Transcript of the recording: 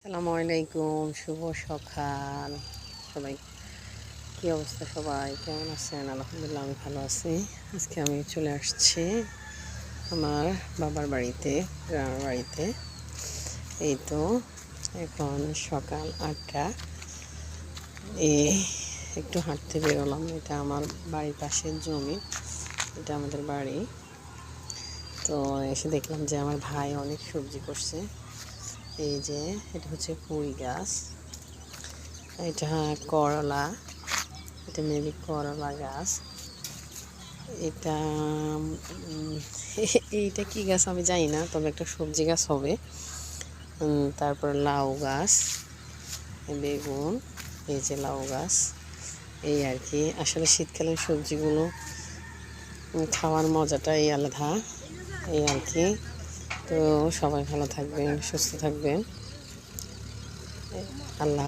আসসালামু আলাইকুম, শুভ সকাল সবাই। কি অবস্থা, সবাই কেমন আছেন? আলহামদুলিল্লাহ, আমি ভালো আছি। আজকে আমি চলে আসছি আমার বাবার বাড়িতে, গ্রামের বাড়িতে। এই তো এখন সকাল 8টা। এই একটু হাঁটতে বেরোলাম। এটা আমার বাড়ির পাশের জমি, এটা আমাদের বাড়ি। তো এসে দেখলাম যে আমার ভাই অনেক সবজি করছে। এই যে এটা হচ্ছে পুঁই গাছ, এটা করলা, এটা মেবি করলা গাছ। এটা এইটা কি গাছ আমি জানি না, তবে একটা সবজি গাছ হবে। তারপর লাউ গাছ, বেগুন, এই যে লাউ গাছ। এই আর কি, আসলে শীতকালীন সবজিগুলো খাওয়ার মজাটাই আলাদা, এই আর কি। তো সবাই ভালো থাকবেন, সুস্থ থাকবেন। আল্লাহ।